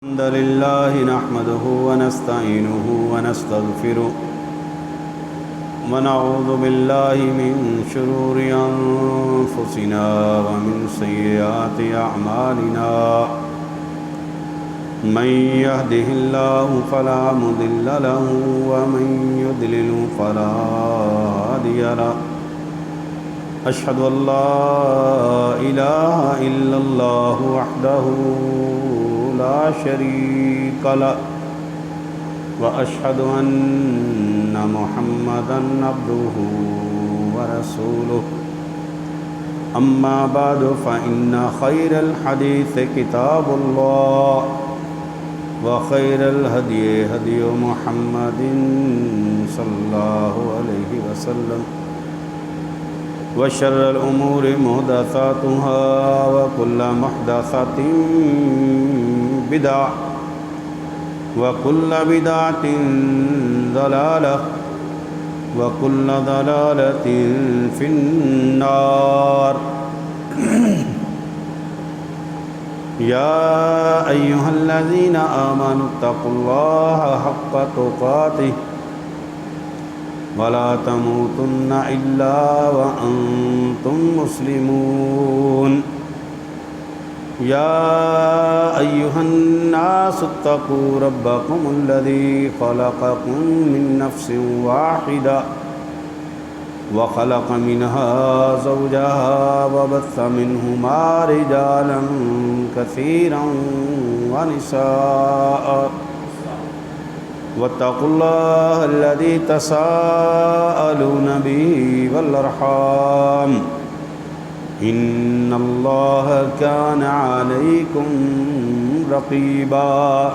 الحمد لله نحمده ونستعينه ونستغفره ونعوذ بالله من شرور أنفسنا ومن سيئات أعمالنا من يهده الله فلا مضل له ومن يضلل فلا هادي له أشهد أن لا إله إلا الله وحده لا شريك له وأشهد أن محمدًا عبده ورسوله أما بعد فإن خير الحديث كتاب الله وخير الهدي هدي محمد صلى الله عليه وسلم وشر الأمور محدثاتها وكل محدثة بدعة وكل بدعة ضلالة وكل ضلالة في النار يا أيها الذين آمنوا اتقوا الله حق تقاته ولا تموتن إلا وأنتم مسلمون يا أيها الناس اتقوا ربكم الذي خلقكم من نفس واحدة وخلق منها زوجها وبث منهما رجالا كثيرا ونساء واتقوا الله الذي تساءلون به والأرحام إن الله كان عليكم رقيبا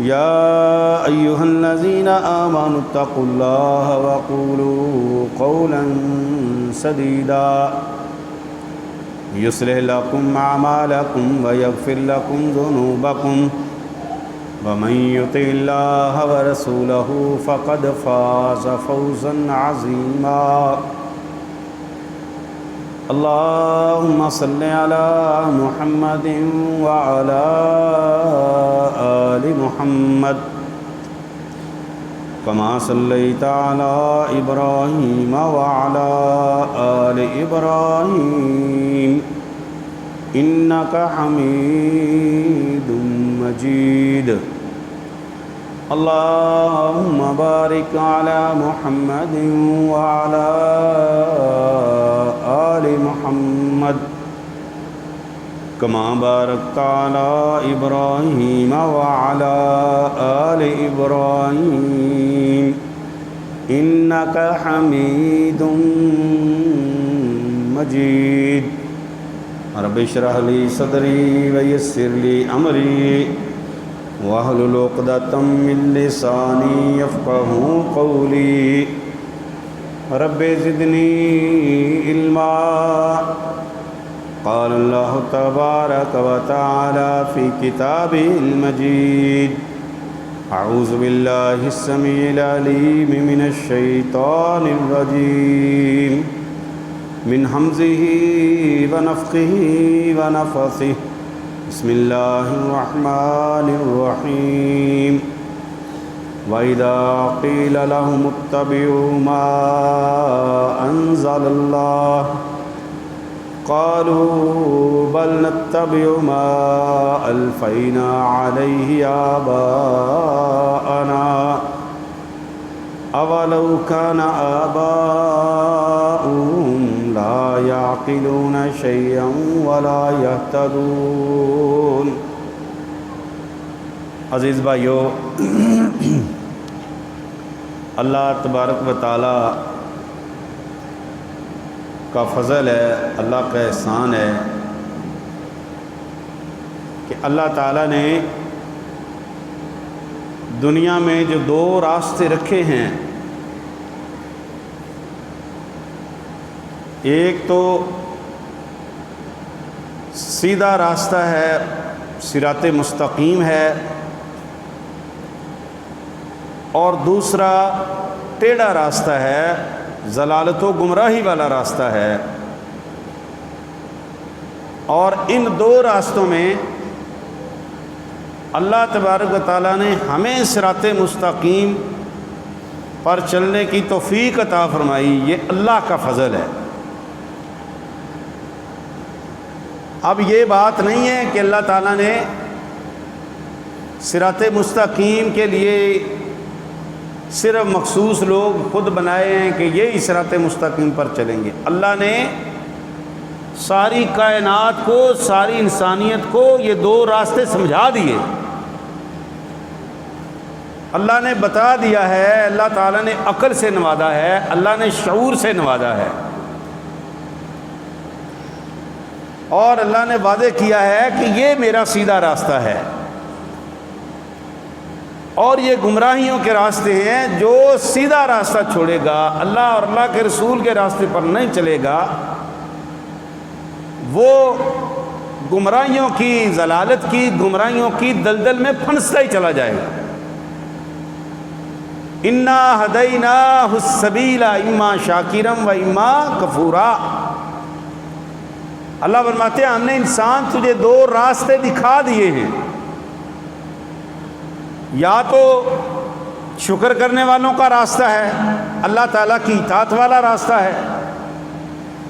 يا أيها الذين آمنوا اتقوا الله وقولوا قولا سديدا يصلح لكم أعمالكم ويغفر لكم ذنوبكم ومن يطع الله ورسوله فقد فاز فوزا عظيما اللهم صل على محمد وعلى آل محمد كما صليت على إبراهيم وعلى آل إبراهيم إنك حميد مجيد اللهم بارك على محمد وعلى آل محمد كما باركت على إبراهيم وعلى آل إبراهيم إنك حميد مجيد رب اشرح لي صدري ويسر لي أمري واحلل عقدة من لساني يفقهوا قولي رب زدني علما قال الله تبارك وتعالى في كتابه المجيد أعوذ بالله السميع العليم من الشيطان الرجيم من همزه ونفخه ونفثه بسم الله الرحمن الرحيم وإذا قيل لهم اتبعوا ما أنزل الله قالوا بل نتبع ما ألفينا عليه آباءنا أولو كان آباؤهم لا يعقلون شيئا ولا يهتدون عزیز بھائیو، اللہ تبارک و تعالی کا فضل ہے، اللہ کا احسان ہے کہ اللہ تعالی نے دنیا میں جو دو راستے رکھے ہیں، ایک تو سیدھا راستہ ہے، صراط مستقیم ہے، اور دوسرا ٹیڑھا راستہ ہے، ضلالت و گمراہی والا راستہ ہے۔ اور ان دو راستوں میں اللہ تبارک و تعالیٰ نے ہمیں صراط مستقیم پر چلنے کی توفیق عطا فرمائی، یہ اللہ کا فضل ہے۔ اب یہ بات نہیں ہے کہ اللہ تعالیٰ نے صراط مستقیم کے لیے صرف مخصوص لوگ خود بنائے ہیں کہ یہی صراط مستقیم پر چلیں گے۔ اللہ نے ساری کائنات کو، ساری انسانیت کو یہ دو راستے سمجھا دیے۔ اللہ نے بتا دیا ہے، اللہ تعالیٰ نے عقل سے نوازا ہے، اللہ نے شعور سے نوازا ہے، اور اللہ نے وعدے کیا ہے کہ یہ میرا سیدھا راستہ ہے، اور یہ گمراہیوں کے راستے ہیں۔ جو سیدھا راستہ چھوڑے گا، اللہ اور اللہ کے رسول کے راستے پر نہیں چلے گا، وہ گمراہیوں کی، ضلالت کی، گمراہیوں کی دلدل میں پھنستا ہی چلا جائے گا۔ انا ہدیناہ السبیل اما شاکرا و اما کفورا۔ اللہ فرماتے ہیں ہم نے انسان تجھے دو راستے دکھا دیے ہیں، یا تو شکر کرنے والوں کا راستہ ہے، اللہ تعالیٰ کی اطاعت والا راستہ ہے،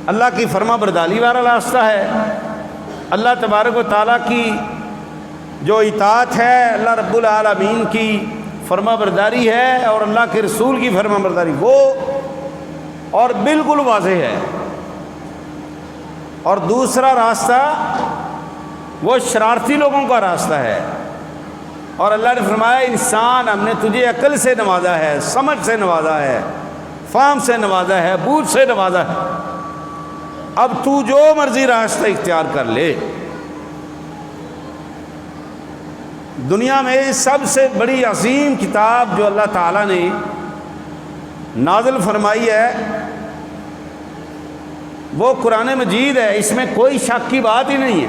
اللہ کی فرما برداری والا راستہ ہے، اللہ تبارک و تعالیٰ کی جو اطاعت ہے، اللہ رب العالمین کی فرما برداری ہے، اور اللہ کے رسول کی فرما برداری، وہ اور بالکل واضح ہے۔ اور دوسرا راستہ وہ شرارتی لوگوں کا راستہ ہے، اور اللہ نے فرمایا انسان ہم نے تجھے عقل سے نوازا ہے، سمجھ سے نوازا ہے، فہم سے نوازا ہے، بوجھ سے نوازا ہے، اب تو جو مرضی راستہ اختیار کر لے۔ دنیا میں سب سے بڑی عظیم کتاب جو اللہ تعالیٰ نے نازل فرمائی ہے وہ قرآن مجید ہے، اس میں کوئی شک کی بات ہی نہیں ہے۔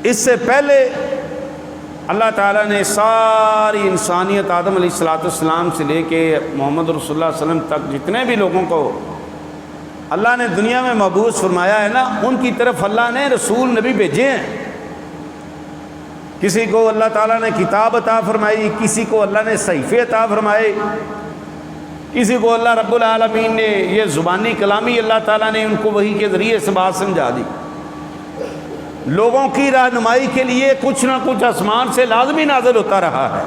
اس سے پہلے اللہ تعالیٰ نے ساری انسانیت آدم علیہ السلام سے لے کے محمد رسول اللہ علیہ وسلم تک جتنے بھی لوگوں کو اللہ نے دنیا میں مبعوث فرمایا ہے نا، ان کی طرف اللہ نے رسول نبی بھیجے ہیں۔ کسی کو اللہ تعالیٰ نے کتاب عطا فرمائی، کسی کو اللہ نے صحیفے عطا فرمائے، کسی کو اللہ رب العالمین نے یہ زبانی کلامی اللہ تعالیٰ نے ان کو وحی کے ذریعے سے بات سمجھا دی۔ لوگوں کی رہنمائی کے لیے کچھ نہ کچھ آسمان سے لازمی نازل ہوتا رہا ہے،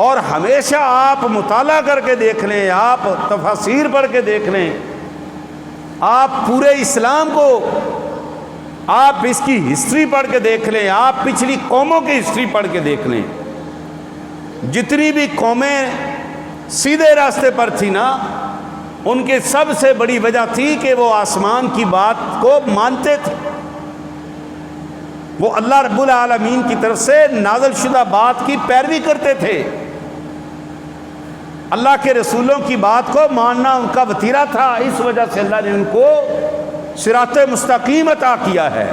اور ہمیشہ آپ مطالعہ کر کے دیکھ لیں، آپ تفاسیر پڑھ کے دیکھ لیں، آپ پورے اسلام کو، آپ اس کی ہسٹری پڑھ کے دیکھ لیں، آپ پچھلی قوموں کی ہسٹری پڑھ کے دیکھ لیں، جتنی بھی قومیں سیدھے راستے پر تھی نا، ان کے سب سے بڑی وجہ تھی کہ وہ آسمان کی بات کو مانتے تھے، وہ اللہ رب العالمین کی طرف سے نازل شدہ بات کی پیروی کرتے تھے، اللہ کے رسولوں کی بات کو ماننا ان کا وتیرہ تھا۔ اس وجہ سے اللہ نے ان کو صراط مستقیم عطا کیا ہے۔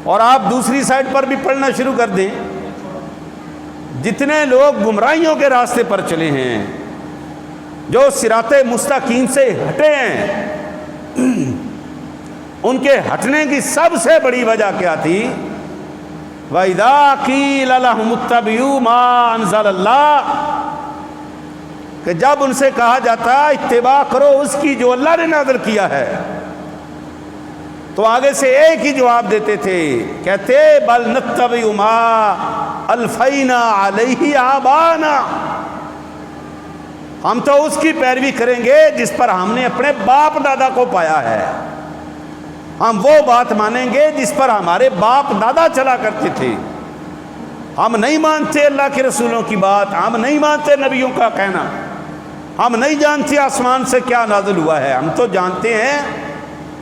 اور آپ دوسری سائڈ پر بھی پڑھنا شروع کر دیں، جتنے لوگ گمراہیوں کے راستے پر چلے ہیں، جو صراط مستقیم سے ہٹے ہیں، ان کے ہٹنے کی سب سے بڑی وجہ کیا تھی؟ وَإِذَا قِيلَ لَهُمُ اتَّبِعُوا مَا أَنزَلَ اللَّهُ، کہ جب ان سے کہا جاتا اتباع کرو اس کی جو اللہ نے نازل کیا ہے، تو آگے سے ایک ہی جواب دیتے تھے، کہتے بل نتبع ما الفینا علیہ آبانا، ہم تو اس کی پیروی کریں گے جس پر ہم نے اپنے باپ دادا کو پایا ہے، ہم وہ بات مانیں گے جس پر ہمارے باپ دادا چلا کرتے تھے۔ ہم نہیں مانتے اللہ کے رسولوں کی بات، ہم نہیں مانتے نبیوں کا کہنا، ہم نہیں جانتے آسمان سے کیا نازل ہوا ہے، ہم تو جانتے ہیں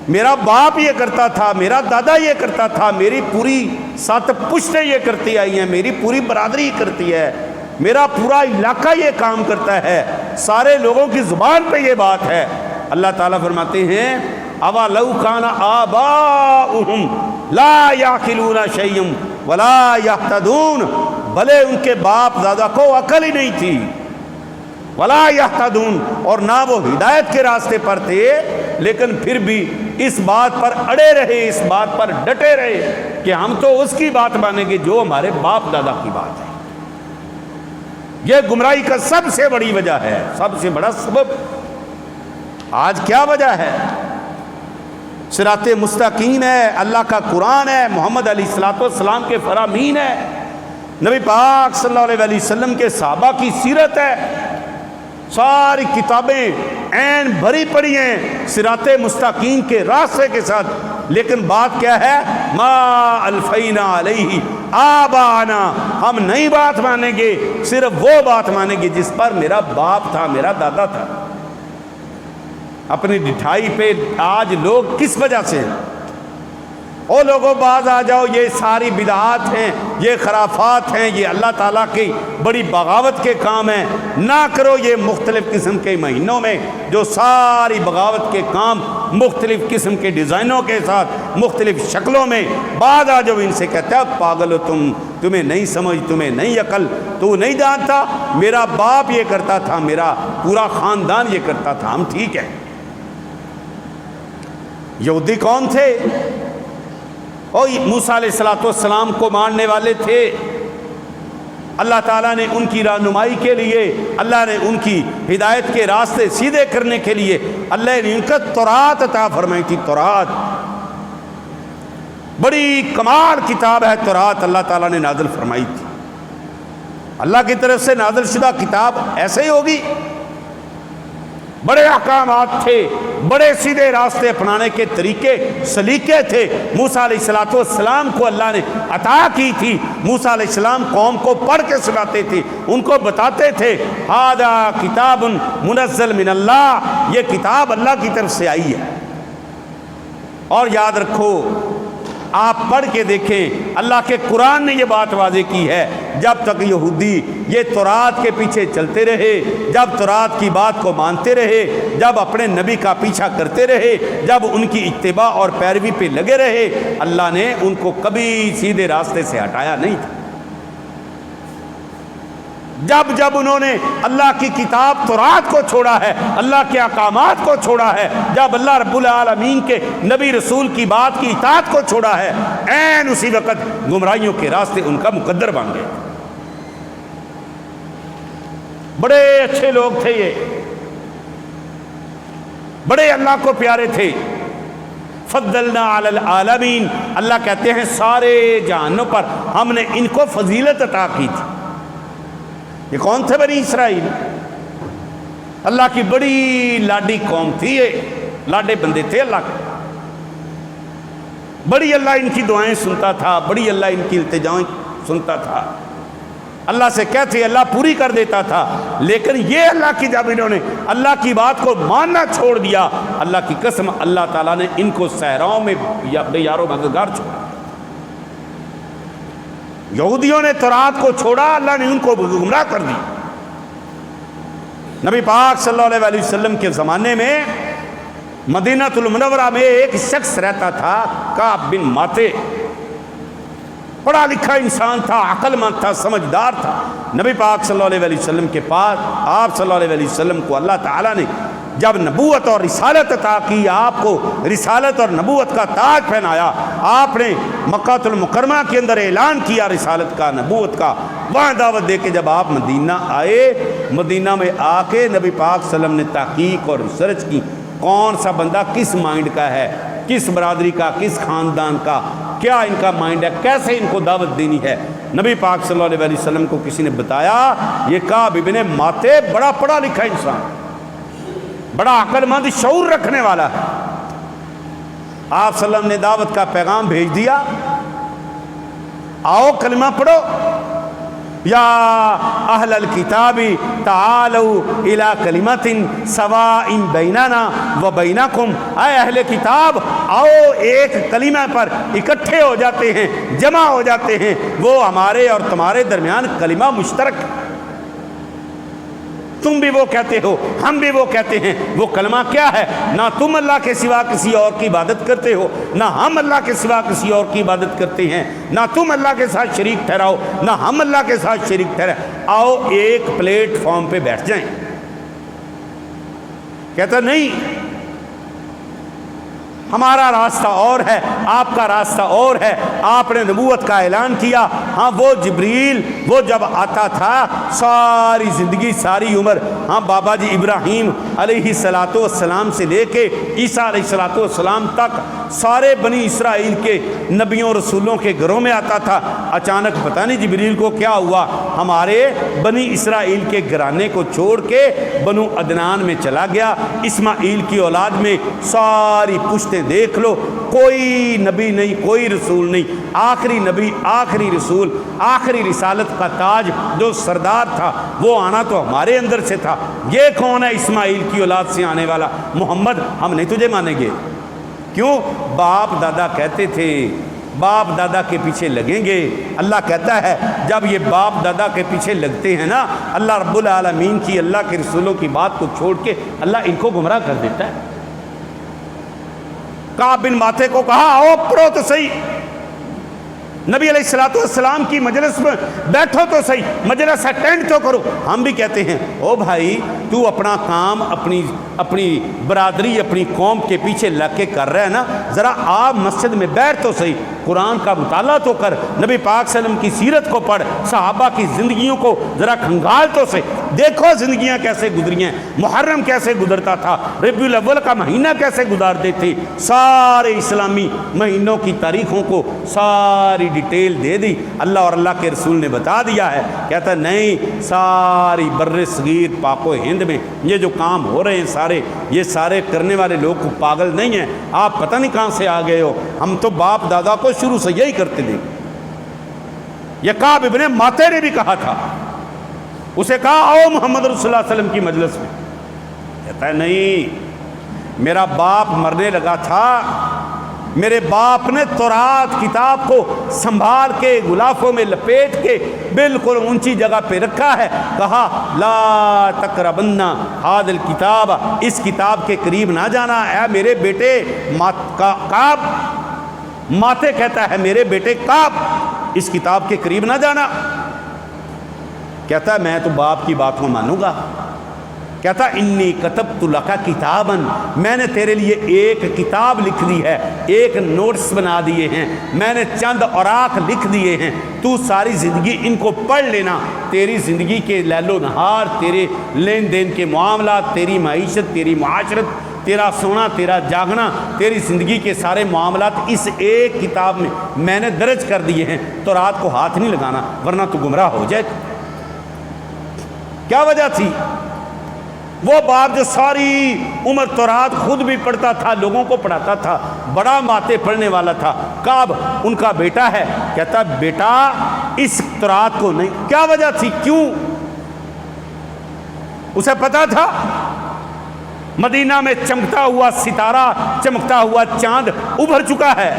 میرا باپ یہ کرتا تھا، میرا دادا یہ کرتا تھا، میری پوری 7 پشتیں یہ کرتی آئی ہیں، میری پوری برادری کرتی ہے، میرا پورا علاقہ یہ کام کرتا ہے، سارے لوگوں کی زبان پہ یہ بات ہے۔ اللہ تعالیٰ فرماتے ہیں اَوَلَوْ كَانَ آبَاؤُهُمْ لَا يَعْقِلُونَ شَيْئًا وَلَا يَهْتَدُونَ، بھلے ان کے باپ دادا کو عقل ہی نہیں تھی، وَلَا يَهْتَدُونَ، اور نہ وہ ہدایت کے راستے پر تھے، لیکن پھر بھی اس بات پر اڑے رہے، اس بات پر ڈٹے رہے کہ ہم تو اس کی بات مانیں گے جو ہمارے باپ دادا کی بات ہے۔ یہ گمراہی کا سب سے بڑی وجہ ہے، سب سے بڑا سبب۔ آج کیا وجہ ہے؟ صراط مستقیم ہے، اللہ کا قرآن ہے، محمد علیہ الصلوۃ والسلام کے فرامین ہے، نبی پاک صلی اللہ علیہ وسلم کے صحابہ کی سیرت ہے، ساری کتابیں عین بھری پڑی ہیں صراط مستقیم کے راستے کے ساتھ، لیکن بات کیا ہے؟ ما الفینا علیہ آبانا، ہم نئی بات مانیں گے، صرف وہ بات مانیں گے جس پر میرا باپ تھا، میرا دادا تھا۔ اپنی ڈٹھائی پہ آج لوگ کس وجہ سے ہیں؟ او لوگوں باز آ جاؤ، یہ ساری بدعات ہیں، یہ خرافات ہیں، یہ اللہ تعالیٰ کی بڑی بغاوت کے کام ہیں، نہ کرو یہ مختلف قسم کے مہینوں میں جو ساری بغاوت کے کام مختلف قسم کے ڈیزائنوں کے ساتھ مختلف شکلوں میں۔ بعد آ جاؤ ان سے کہتا ہے پاگل ہو تم، تمہیں نہیں سمجھ، تمہیں نہیں عقل، تو نہیں جانتا میرا باپ یہ کرتا تھا، میرا پورا خاندان یہ کرتا تھا، ہم ٹھیک ہے۔ یہودی کون تھے؟ موسیٰ علیہ السلام کو ماننے والے تھے۔ اللہ تعالیٰ نے ان کی رہنمائی کے لیے، اللہ نے ان کی ہدایت کے راستے سیدھے کرنے کے لیے اللہ نے ان کا تورات عطا فرمائی تھی۔ تورات بڑی کمال کتاب ہے، تورات اللہ تعالیٰ نے نازل فرمائی تھی۔ اللہ کی طرف سے نازل شدہ کتاب ایسے ہی ہوگی؟ بڑے احکامات تھے، بڑے سیدھے راستے اپنانے کے طریقے سلیقے تھے، موسیٰ علیہ السلام کو اللہ نے عطا کی تھی۔ موسیٰ علیہ السلام قوم کو پڑھ کے سناتے تھے، ان کو بتاتے تھے ھذا کتاب منزل من اللہ، یہ کتاب اللہ کی طرف سے آئی ہے۔ اور یاد رکھو، آپ پڑھ کے دیکھیں، اللہ کے قرآن نے یہ بات واضح کی ہے، جب تک یہودی یہ تورات کے پیچھے چلتے رہے، جب تورات کی بات کو مانتے رہے، جب اپنے نبی کا پیچھا کرتے رہے، جب ان کی اتباع اور پیروی پہ لگے رہے، اللہ نے ان کو کبھی سیدھے راستے سے ہٹایا نہیں تھا۔ جب انہوں نے اللہ کی کتاب تورات کو چھوڑا ہے، اللہ کے احکامات کو چھوڑا ہے، جب اللہ رب العالمین کے نبی رسول کی بات کی اطاعت کو چھوڑا ہے، عین اسی وقت گمراہیوں کے راستے ان کا مقدر بن گئے۔ بڑے اچھے لوگ تھے، یہ بڑے اللہ کو پیارے تھے۔ فضلنا علی العالمین، اللہ کہتے ہیں سارے جہانوں پر ہم نے ان کو فضیلت عطا کی تھی۔ یہ کون تھے؟ بنی اسرائیل، اللہ کی بڑی لاڈی قوم تھی، یہ لاڈے بندے تھے اللہ کے۔ بڑی اللہ ان کی دعائیں سنتا تھا، بڑی اللہ ان کی التجائیں سنتا تھا، اللہ سے کہتے اللہ پوری کر دیتا تھا۔ لیکن یہ اللہ کی، جب انہوں نے اللہ کی بات کو ماننا چھوڑ دیا، اللہ کی قسم اللہ تعالیٰ نے ان کو صحراؤں میں بے یارو مددگار چھوڑا۔ یہودیوں نے تورات کو چھوڑا، اللہ نے ان کو گمراہ کر دی۔ نبی پاک صلی اللہ علیہ وسلم کے زمانے میں مدینہ المنورہ میں ایک شخص رہتا تھا، کعب بن ماتے، پڑھا لکھا انسان تھا، عقل مند تھا، سمجھدار تھا۔ نبی پاک صلی اللہ علیہ وسلم کے پاس آپ صلی اللہ علیہ وسلم کو اللہ تعالیٰ نے جب نبوت اور رسالت عطا کی، آپ کو رسالت اور نبوت کا تاج پہنایا، آپ نے مکہ المکرمہ کے اندر اعلان کیا رسالت کا، نبوت کا، وہاں دعوت دے کے جب آپ مدینہ آئے، مدینہ میں آ کے نبی پاک صلی اللہ علیہ وسلم نے تحقیق اور ریسرچ کی، کون سا بندہ کس مائنڈ کا ہے، کس برادری کا، کس خاندان کا، کیا ان کا مائنڈ ہے، کیسے ان کو دعوت دینی ہے۔ نبی پاک صلی اللہ علیہ وسلم کو کسی نے بتایا یہ کعب بن ماتے بڑا پڑھا لکھا انسان، بڑا عقل مند، شعور رکھنے والا ہے۔ آپ صلی اللہ علیہ وسلم نے دعوت کا پیغام بھیج دیا، آؤ کلمہ پڑھو، یا اہل الکتاب تعالوا الی کلمۃ سواء بیننا و بینکم، اے اہل کتاب آؤ ایک کلمہ پر اکٹھے ہو جاتے ہیں، جمع ہو جاتے ہیں، وہ ہمارے اور تمہارے درمیان کلمہ مشترک ہے۔ تم بھی وہ کہتے ہو، ہم بھی وہ کہتے ہیں، وہ کلمہ کیا ہے؟ نہ تم اللہ کے سوا کسی اور کی عبادت کرتے ہو، نہ ہم اللہ کے سوا کسی اور کی عبادت کرتے ہیں، نہ تم اللہ کے ساتھ شریک ٹھہراؤ، نہ ہم اللہ کے ساتھ شریک ٹھہرائیں، آؤ ایک پلیٹ فارم پہ بیٹھ جائیں۔ کہتا نہیں، ہمارا راستہ اور ہے، آپ کا راستہ اور ہے، آپ نے نبوت کا اعلان کیا۔ ہاں وہ جبریل وہ جب آتا تھا ساری زندگی ساری عمر، ہاں بابا جی ابراہیم علیہ الصلوۃ والسلام سے لے کے عیسیٰ علیہ الصلوۃ والسلام تک سارے بنی اسرائیل کے نبیوں رسولوں کے گھروں میں آتا تھا۔ اچانک پتہ نہیں جبریل کو کیا ہوا، ہمارے بنی اسرائیل کے گھرانے کو چھوڑ کے بنو عدنان میں چلا گیا۔ اسماعیل کی اولاد میں ساری پشتیں دیکھ لو، کوئی نبی نہیں، کوئی رسول نہیں، آخری نبی، آخری رسول، آخری رسالت کا تاج جو سردار تھا وہ آنا تو ہمارے اندر سے تھا۔ یہ کون ہے اسماعیل کی اولاد سے آنے والا؟ محمد۔ ہم نہیں تجھے مانیں گے۔ کیوں؟ باپ دادا کہتے تھے، باپ دادا کے پیچھے لگیں گے۔ اللہ کہتا ہے جب یہ باپ دادا کے پیچھے لگتے ہیں نا، اللہ رب العالمین کی، اللہ کے رسولوں کی بات کو چھوڑ کے اللہ ان کو گمراہ کر دیتا ہے۔ کعب بن ماتے کو کہا آؤ پڑھو تو صحیح، نبی علیہ الصلوۃ والسلام کی مجلس میں بیٹھو تو صحیح، مجلس اٹینڈ تو کرو۔ ہم بھی کہتے ہیں او بھائی تو اپنا کام اپنی برادری اپنی قوم کے پیچھے لگ کے کر رہا ہے نا، ذرا آپ مسجد میں بیٹھ تو صحیح، قرآن کا مطالعہ تو کر، نبی پاک صلی اللہ علیہ وسلم کی سیرت کو پڑھ، صحابہ کی زندگیوں کو ذرا کھنگال تو صحیح، دیکھو زندگیاں کیسے گزری ہیں، محرم کیسے گزرتا تھا، ربیع الاول کا مہینہ کیسے گزارتے تھے، سارے اسلامی مہینوں کی تاریخوں کو ساری ڈیٹیل دے دی۔ اللہ اور اللہ کے رسول نے بتا دیا ہے۔ کہتا نہیں، ساری بر صغیر پاک و ہند میں یہ جو کام ہو رہے ہیں یہ سارے کرنے والے لوگ پاگل نہیں ہیں، آپ پتہ نہیں کہاں سے آ گئے ہو، ہم تو باپ دادا کو شروع سے یہی کرتے تھے۔ یہ کعب ابن ماتے نے بھی کہا تھا، اسے کہا آؤ محمد رسول اللہ علیہ وسلم کی مجلس میں۔ کہتا ہے نہیں، میرا باپ مرنے لگا تھا، میرے باپ نے تورات کتاب کو سنبھال کے غلافوں میں لپیٹ کے بالکل اونچی جگہ پہ رکھا ہے، کہا لا تقربن ھذا الکتاب، اس کتاب کے قریب نہ جانا۔ اے میرے بیٹے کعب، ماتے کہتا ہے میرے بیٹے کعب، اس کتاب کے قریب نہ جانا۔ کہتا ہے میں تو باپ کی بات کو مانوں گا۔ کہتا انی کتبت لک کتابا، میں نے تیرے لیے ایک کتاب لکھ دی ہے، ایک نوٹس بنا دیے ہیں، میں نے چند اوراق لکھ دیے ہیں، تو ساری زندگی ان کو پڑھ لینا، تیری زندگی کے لیل و نہار، تیرے لین دین کے معاملات، تیری معیشت، تیری معاشرت، تیرا سونا، تیرا جاگنا، تیری زندگی کے سارے معاملات اس ایک کتاب میں نے درج کر دیے ہیں، تو رات کو ہاتھ نہیں لگانا ورنہ تو گمراہ ہو جائے۔ کیا وجہ تھی؟ وہ باپ جو ساری عمر تورات خود بھی پڑھتا تھا، لوگوں کو پڑھاتا تھا، بڑا ماتے پڑھنے والا تھا، کعب ان کا بیٹا ہے، کہتا بیٹا اس تورات کو نہیں۔ کیا وجہ تھی؟ کیوں؟ اسے پتا تھا مدینہ میں چمکتا ہوا ستارہ، چمکتا ہوا چاند ابھر چکا ہے،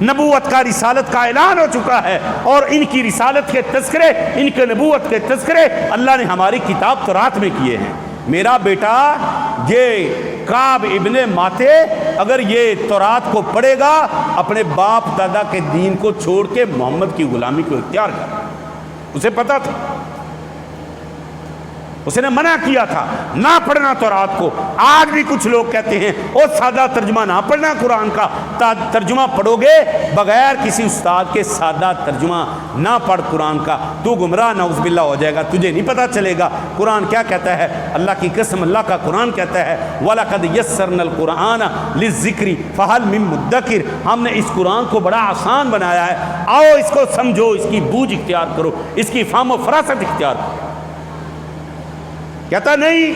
نبوت کا رسالت کا اعلان ہو چکا ہے، اور ان کی رسالت کے تذکرے، ان کے نبوت کے تذکرے اللہ نے ہماری کتاب تورات میں کیے ہیں۔ میرا بیٹا یہ کعب ابن ماتے اگر یہ تورات کو پڑھے گا، اپنے باپ دادا کے دین کو چھوڑ کے محمد کی غلامی کو اختیار کر، اسے پتا تھا، اس نے منع کیا تھا نہ پڑھنا تورات کو۔ آج بھی کچھ لوگ کہتے ہیں او سادہ ترجمہ نہ پڑھنا قرآن کا، ترجمہ پڑھو گے بغیر کسی استاد کے، سادہ ترجمہ نہ پڑھ قرآن کا، تو گمراہ نعوذ باللہ ہو جائے گا، تجھے نہیں پتہ چلے گا قرآن کیا کہتا ہے۔ اللہ کی قسم، اللہ کا قرآن کہتا ہے وَلَقَدْ يَسَّرْنَا الْقُرْآنَ لِلذِّكْرِ فَهَلْ مِن مُدَّكِرٍ، ہم نے اس قرآن کو بڑا آسان بنایا ہے، آؤ اس کو سمجھو، اس کی بوجھ اختیار کرو، اس کی فہم و فراست اختیار کرو۔ کہتا نہیں،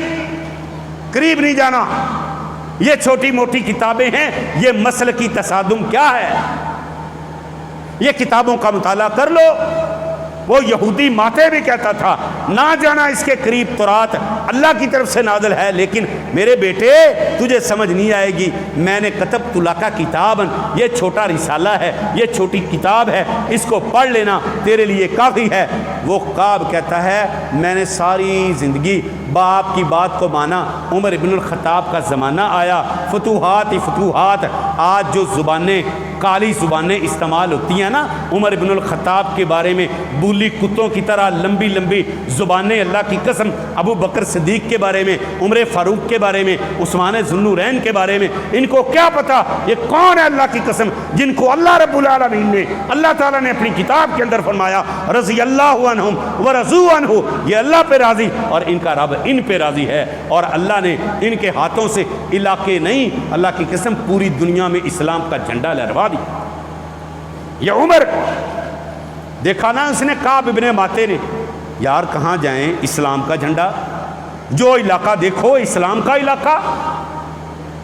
قریب نہیں جانا، یہ چھوٹی موٹی کتابیں ہیں، یہ مسلکی تصادم کیا ہے، یہ کتابوں کا مطالعہ کر لو۔ وہ یہودی ماتے بھی کہتا تھا نہ جانا اس کے قریب، تورات اللہ کی طرف سے نازل ہے، لیکن میرے بیٹے تجھے سمجھ نہیں آئے گی، میں نے کتبت لک کتابا، یہ چھوٹا رسالہ ہے، یہ چھوٹی کتاب ہے، اس کو پڑھ لینا تیرے لیے کافی ہے۔ وہ کعب کہتا ہے میں نے ساری زندگی باپ کی بات کو مانا، عمر ابن الخطاب کا زمانہ آیا، فتوحات ہی فتوحات، آج جو زبانیں کالی زبانیں استعمال ہوتی ہیں نا، عمر بن الخطاب کے بارے میں بولی کتوں کی طرح لمبی لمبی زبانیں، اللہ کی قسم ابو بکر صدیق کے بارے میں، عمر فاروق کے بارے میں، عثمان ذوالنورین کے بارے میں، ان کو کیا پتا یہ کون ہے اللہ کی قسم جن کو اللہ رب العالمین نے، اللہ تعالیٰ نے اپنی کتاب کے اندر فرمایا رضی اللہ عنہم ورضوا عنہ، یہ اللہ پہ راضی اور ان کا رب ان پہ راضی ہے، اور اللہ نے ان کے ہاتھوں سے علاقے نہیں، اللہ کی قسم پوری دنیا میں اسلام کا جھنڈا لہروا دیا۔ یہ عمر دیکھا نا اس نے کعب ابن ماتے نے، یار کہاں جائیں اسلام کا جھنڈا، جو علاقہ دیکھو اسلام کا علاقہ،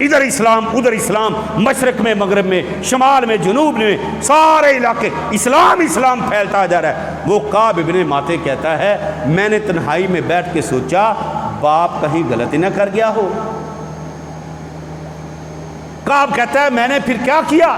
ادھر اسلام ادھر اسلام، مشرق میں مغرب میں شمال میں جنوب میں سارے علاقے اسلام اسلام پھیلتا جا رہا ہے۔ وہ کعب ابن ماتے کہتا ہے میں نے تنہائی میں بیٹھ کے سوچا باپ کہیں غلطی نہ کر گیا ہو۔ کعب کہتا ہے میں نے پھر کیا کیا،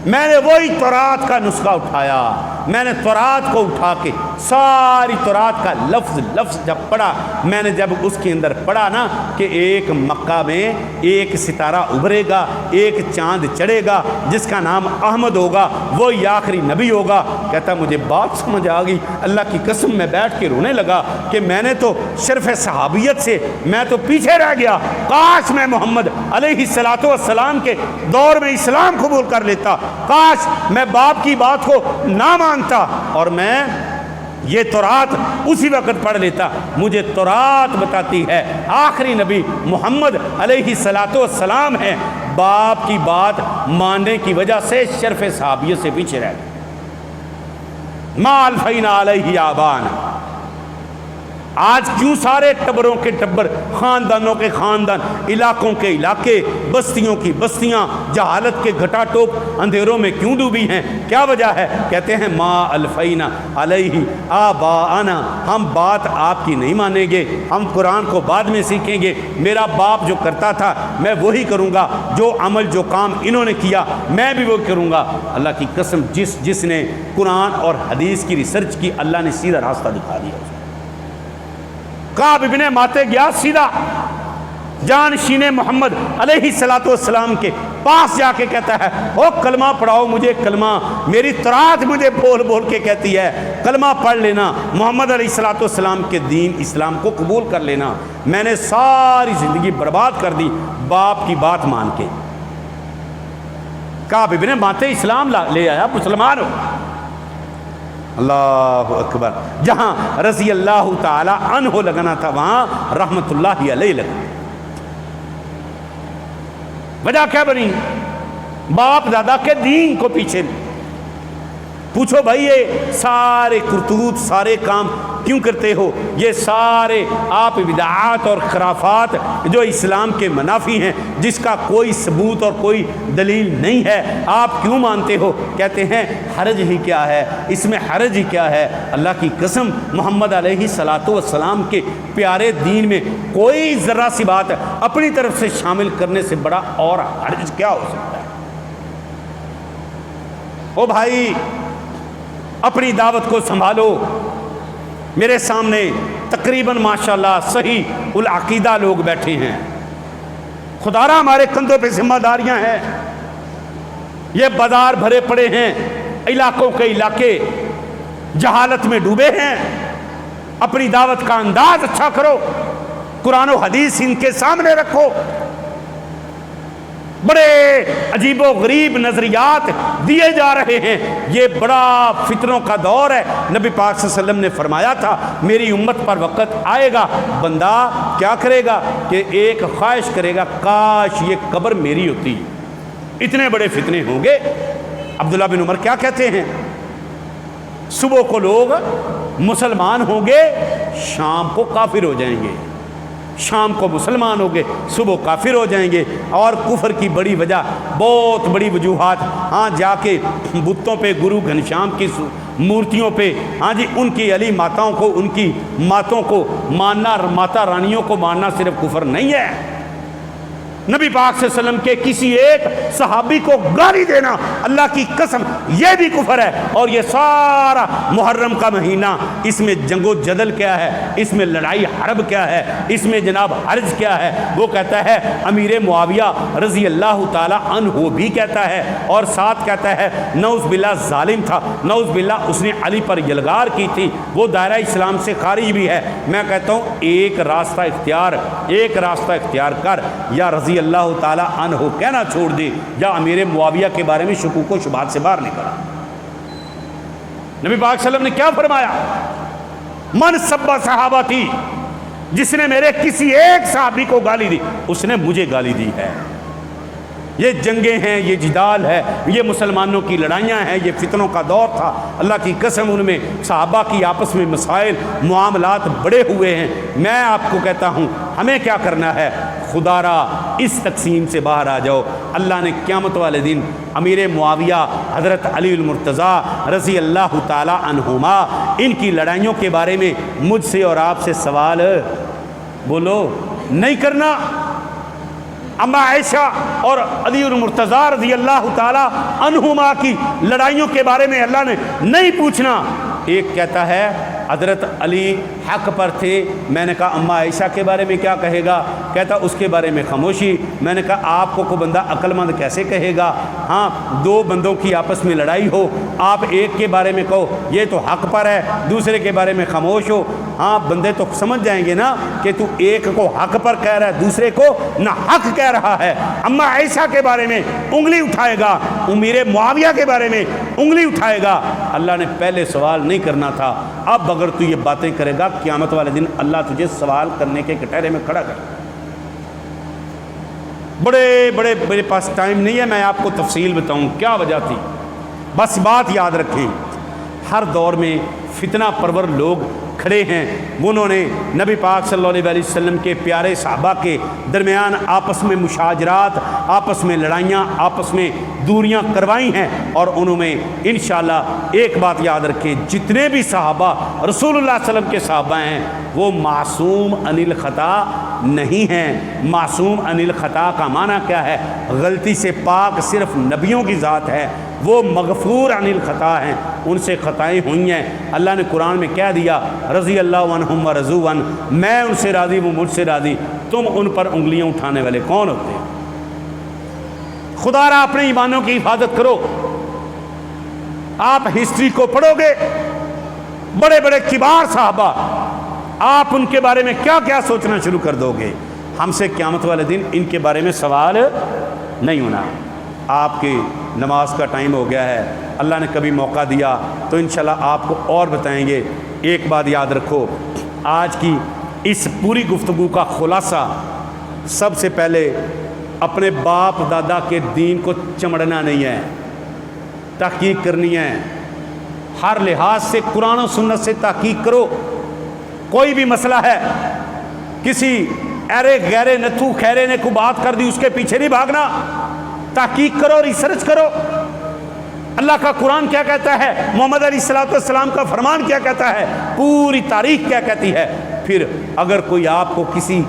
میں نے وہی تورات کا نسخہ اٹھایا، میں نے تورات کو اٹھا کے ساری تورات کا لفظ لفظ جب پڑھا، میں نے جب اس کے اندر پڑھا نا کہ ایک مکہ میں ایک ستارہ ابھرے گا، ایک چاند چڑھے گا جس کا نام احمد ہوگا، وہی آخری نبی ہوگا، کہتا مجھے بات سمجھ آ گئی، اللہ کی قسم میں بیٹھ کے رونے لگا کہ میں نے تو شرف صحابیت سے میں تو پیچھے رہ گیا، کاش میں محمد علیہ السلام کے دور میں اسلام قبول کر لیتا، کاش میں باپ کی بات کو نہ مانتا اور میں یہ تورات اسی وقت پڑھ لیتا۔ مجھے تورات بتاتی ہے آخری نبی محمد علیہ السلام ہے، باپ کی بات ماننے کی وجہ سے شرف صحابیت سے پیچھے رہ گئے۔ ما الفینا علیہ آبان، آج کیوں سارے ٹبروں کے ٹبر، خاندانوں کے خاندان، علاقوں کے علاقے، بستیوں کی بستیاں جہالت کے گھٹا ٹوپ اندھیروں میں کیوں ڈوبی ہیں؟ کیا وجہ ہے؟ کہتے ہیں ما الفینا علیہ آباءنا، ہم بات آپ کی نہیں مانیں گے، ہم قرآن کو بعد میں سیکھیں گے، میرا باپ جو کرتا تھا میں وہی کروں گا، جو عمل جو کام انہوں نے کیا میں بھی وہ کروں گا۔ اللہ کی قسم جس نے قرآن اور حدیث کی ریسرچ کی اللہ نے سیدھا راستہ دکھا دیا اس کو۔ کعب ابن ماتے گیا سیدھا جانشین محمد علیہ السلام کے پاس جا کے کہتا ہے او کلمہ پڑھاؤ مجھے کلمہ، میری تورات مجھے بول بول کے کہتی ہے کلمہ پڑھ لینا، محمد علیہ السلام کے دین اسلام کو قبول کر لینا۔ میں نے ساری زندگی برباد کر دی باپ کی بات مان کے۔ کعب ابن ماتے اسلام لے آیا، مسلمان ہو۔ اللہ اکبر، جہاں رضی اللہ تعالی عنہ لگنا تھا وہاں رحمت اللہ علیہ لگنا۔ وجہ کیا بنی؟ باپ دادا کے دین کو پیچھے پوچھو بھائی یہ سارے کرتوت سارے کام کیوں کرتے ہو؟ یہ سارے آپ بدعات اور خرافات جو اسلام کے منافی ہیں، جس کا کوئی ثبوت اور کوئی دلیل نہیں ہے، آپ کیوں مانتے ہو؟ کہتے ہیں حرج ہی کیا ہے، اس میں حرج ہی کیا ہے؟ اللہ کی قسم محمد علیہ السلام کے پیارے دین میں کوئی ذرہ سی بات اپنی طرف سے شامل کرنے سے بڑا اور حرج کیا ہو سکتا ہے؟ او بھائی اپنی دعوت کو سنبھالو۔ میرے سامنے تقریباً ماشاءاللہ صحیح العقیدہ لوگ بیٹھے ہیں، خدارا ہمارے کندھوں پہ ذمہ داریاں ہیں، یہ بازار بھرے پڑے ہیں، علاقوں کے علاقے جہالت میں ڈوبے ہیں۔ اپنی دعوت کا انداز اچھا کرو، قرآن و حدیث ان کے سامنے رکھو۔ بڑے عجیب و غریب نظریات دیے جا رہے ہیں، یہ بڑا فتنوں کا دور ہے۔ نبی پاک صلی اللہ علیہ وسلم نے فرمایا تھا میری امت پر وقت آئے گا، بندہ کیا کرے گا کہ ایک خواہش کرے گا کاش یہ قبر میری ہوتی، اتنے بڑے فتنے ہوں گے۔ عبداللہ بن عمر کیا کہتے ہیں؟ صبح کو لوگ مسلمان ہوں گے، شام کو کافر ہو جائیں گے، شام کو مسلمان ہو گے، صبح کافر ہو جائیں گے۔ اور کفر کی بڑی وجہ، بہت بڑی وجوہات، ہاں جا کے بتوں پہ گرو گھنشیام کی مورتیوں پہ، ہاں جی ان کی علی ماتاؤں کو، ان کی ماتوں کو ماننا، ماتا رانیوں کو ماننا صرف کفر نہیں ہے، نبی پاک صلی اللہ علیہ وسلم کے کسی ایک صحابی کو گالی دینا اللہ کی قسم یہ بھی کفر ہے. اور یہ سارا محرم کا مہینہ، اس میں جنگ و جدل کیا ہے، اس میں لڑائی حرب کیا ہے، اس میں جناب حرج کیا ہے. وہ کہتا ہے امیر معاویہ رضی اللہ تعالی عنہ بھی کہتا ہے، اور ساتھ کہتا ہے نعوذ باللہ ظالم تھا، نعوذ باللہ اس نے علی پر یلغار کی تھی، وہ دائرہ اسلام سے خارج بھی ہے. میں کہتا ہوں ایک راستہ اختیار کر، یا رضی اللہ تعالی عنہ کہنا چھوڑ دے، یا امیر معاویہ کے بارے میں شکوک و شبہات سے باہر نکلا. نبی پاک صلی اللہ علیہ وسلم نے کیا فرمایا؟ من سب صحابہ تھی، جس نے میرے کسی ایک صحابی کو گالی دی اس نے مجھے گالی دی ہے. یہ جنگیں ہیں، یہ جدال ہے، یہ مسلمانوں کی لڑائیاں ہیں، یہ فتنوں کا دور تھا. اللہ کی قسم ان میں صحابہ کی آپس میں مسائل معاملات بڑے ہوئے ہیں. میں آپ کو کہتا ہوں ہمیں کیا کرنا ہے، خدا را اس تقسیم سے باہر آ جاؤ. اللہ نے قیامت والے دن امیر معاویہ حضرت علی المرتضیٰ رضی اللہ تعالی عنہما ان کی لڑائیوں کے بارے میں مجھ سے اور آپ سے سوال بولو نہیں کرنا. اما عائشہ اور علی المرتضیٰ رضی اللہ تعالی عنہما کی لڑائیوں کے بارے میں اللہ نے نہیں پوچھنا. ایک کہتا ہے حضرت علی حق پر تھے. میں نے کہا اما عائشہ کے بارے میں کیا کہے گا؟ کہتا اس کے بارے میں خاموشی. میں نے کہا آپ کو کوئی بندہ عقل مند کیسے کہے گا؟ ہاں دو بندوں کی آپس میں لڑائی ہو، آپ ایک کے بارے میں کہو یہ تو حق پر ہے، دوسرے کے بارے میں خاموش ہو. ہاں بندے تو سمجھ جائیں گے نا کہ تو ایک کو حق پر کہہ رہا ہے، دوسرے کو نہ حق کہہ رہا ہے. اما عائشہ کے بارے میں انگلی اٹھائے گا، امیر معاویہ کے بارے میں انگلی اٹھائے گا. اللہ نے پہلے سوال نہیں کرنا تھا. اب اگر تو یہ باتیں کرے گا قیامت والے دن اللہ تجھے سوال کرنے کے کٹہرے میں کھڑا کر. بڑے میرے پاس ٹائم نہیں ہے میں آپ کو تفصیل بتاؤں کیا وجہ تھی. بس بات یاد رکھیں، ہر دور میں فتنہ پرور لوگ کھڑے ہیں. انہوں نے نبی پاک صلی اللہ علیہ وسلم کے پیارے صحابہ کے درمیان آپس میں مشاجرات، آپس میں لڑائیاں، آپس میں دوریاں کروائی ہیں. اور انہوں میں انشاءاللہ ایک بات یاد رکھیں، جتنے بھی صحابہ رسول اللہ صلی اللہ علیہ وسلم کے صحابہ ہیں وہ معصوم عن الخطا نہیں ہیں. معصوم عن الخطا کا معنی کیا ہے؟ غلطی سے پاک صرف نبیوں کی ذات ہے. وہ مغفور عن الخطا ہیں، ان سے خطائیں ہوئی ہیں. اللہ نے قرآن میں کہہ دیا رضی اللہ عنہم ورضوا عنہ، میں ان سے راضی وہ مجھ سے راضی. تم ان پر انگلیاں اٹھانے والے کون ہوتے ہیں؟ خدا را اپنے ایمانوں کی حفاظت کرو. آپ ہسٹری کو پڑھو گے، بڑے بڑے کبار صحابہ، آپ ان کے بارے میں کیا کیا سوچنا شروع کر دو گے. ہم سے قیامت والے دن ان کے بارے میں سوال نہیں ہونا. آپ کی نماز کا ٹائم ہو گیا ہے، اللہ نے کبھی موقع دیا تو انشاءاللہ آپ کو اور بتائیں گے. ایک بات یاد رکھو، آج کی اس پوری گفتگو کا خلاصہ، سب سے پہلے اپنے باپ دادا کے دین کو چمڑنا نہیں ہے، تحقیق کرنی ہے. ہر لحاظ سے قرآن و سنت سے تحقیق کرو. کوئی بھی مسئلہ ہے، کسی ارے غیرے نتھو خیرے نے کوئی بات کر دی اس کے پیچھے نہیں بھاگنا. تحقیق کرو، ریسرچ کرو. اللہ کا قرآن کیا کہتا ہے، محمد علیہ السلام کا فرمان کیا کہتا ہے، پوری تاریخ کیا کہتی ہے. پھر اگر کوئی آپ کو کسی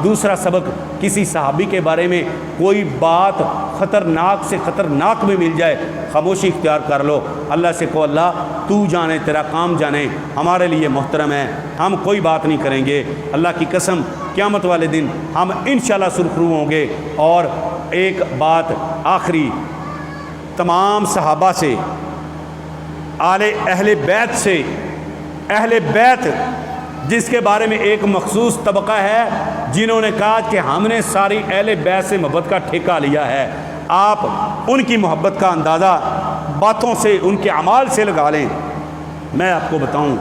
دوسرا سبق کسی صحابی کے بارے میں کوئی بات خطرناک سے خطرناک میں مل جائے، خاموشی اختیار کر لو. اللہ سے کہو اللہ تو جانے، تیرا کام جانے، ہمارے لیے محترم ہے، ہم کوئی بات نہیں کریں گے. اللہ کی قسم قیامت والے دن ہم انشاءاللہ سرخرو ہوں گے. اور ایک بات آخری، تمام صحابہ سے، اہل بیت سے، اہل بیت جس کے بارے میں ایک مخصوص طبقہ ہے جنہوں نے کہا کہ ہم نے ساری اہل بیت سے محبت کا ٹھیکہ لیا ہے، آپ ان کی محبت کا اندازہ باتوں سے، ان کے اعمال سے لگا لیں. میں آپ کو بتاؤں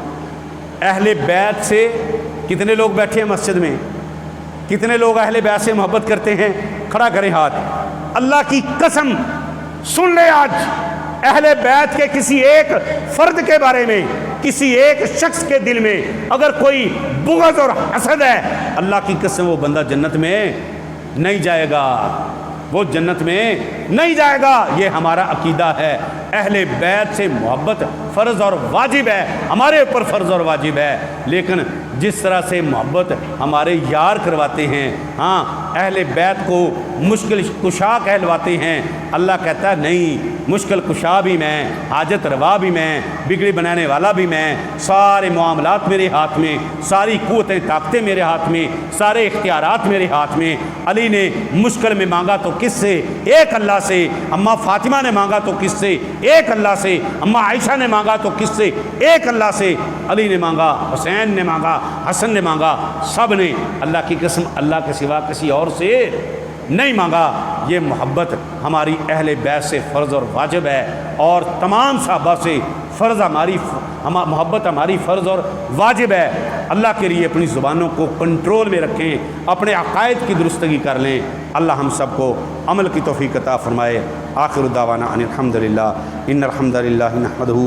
اہل بیت سے کتنے لوگ بیٹھے ہیں مسجد میں، کتنے لوگ اہل بیت سے محبت کرتے ہیں؟ کھڑا کریں ہاتھ. اللہ کی قسم سن لے، آج اہل بیت کے کسی ایک فرد کے بارے میں، کسی ایک شخص کے دل میں اگر کوئی بغض اور حسد ہے، اللہ کی قسم وہ بندہ جنت میں نہیں جائے گا، وہ جنت میں نہیں جائے گا. یہ ہمارا عقیدہ ہے. اہل بیت سے محبت فرض اور واجب ہے، ہمارے اوپر فرض اور واجب ہے. لیکن جس طرح سے محبت ہمارے یار کرواتے ہیں، ہاں اہل بیت کو مشکل کشا کہلواتے ہیں، اللہ کہتا ہے نہیں، مشکل کشا بھی میں، حاجت روا بھی میں، بگڑی بنانے والا بھی میں، سارے معاملات میرے ہاتھ میں، ساری قوتیں طاقتیں میرے ہاتھ میں، سارے اختیارات میرے ہاتھ میں۔ علی نے مشکل میں مانگا تو کس سے؟ ایک اللہ سے۔ اماں فاطمہ نے مانگا تو کس سے؟ ایک اللہ سے۔ اماں عائشہ نے مانگا تو کس سے؟ ایک اللہ سے۔ علی نے مانگا، حسین نے مانگا، حسن نے مانگا، سب نے اللہ کی قسم اللہ کے سوا کسی اور سے نہیں مانگا۔ یہ محبت ہماری اہل بیت سے فرض اور واجب ہے، اور تمام صحابہ سے فرض محبت ہماری فرض اور واجب ہے۔ اللہ کے لیے اپنی زبانوں کو کنٹرول میں رکھیں، اپنے عقائد کی درستگی کر لیں۔ اللہ ہم سب کو عمل کی توفیق عطا فرمائے۔ آخر دعوانا ان الحمدللہ ان الحمدللہ نحمدہ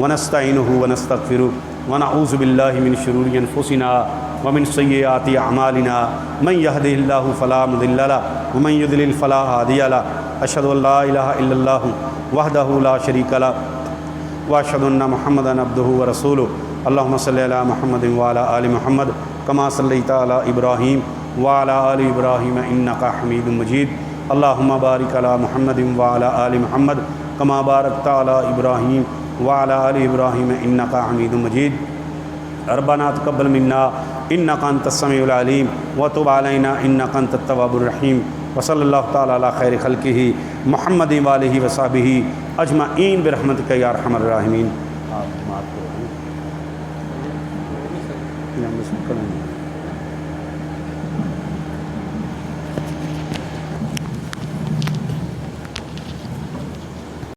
ونستعینہ ونستغفرہ ونعوذ باللہ من شرور انفسنا ومن سیئات اعمالنا من یہدہ اللہ فلا مضل لہ ومن یضلل فلا ہادی لہ اشہد ان لا الہ الا اللہ وحدہ لا شریک لہ واشهد ان محمدا عبده ورسوله اللهم صل على محمد وعلى ال محمد كما صليت على ابراهيم وعلى ال ابراهيم انك حميد مجيد اللهم بارك على محمد وعلى ال محمد كما باركت على ابراهيم وعلى ال ابراهيم انك حميد مجيد ربنا تقبل منا انك انت السميع العليم وتب علينا انك انت التواب الرحيم وصلی اللہ تعالیٰ علی خیر خلقہ محمد وآلہ وصحبہ اجمعین برحمتک یا ارحم الراحمین۔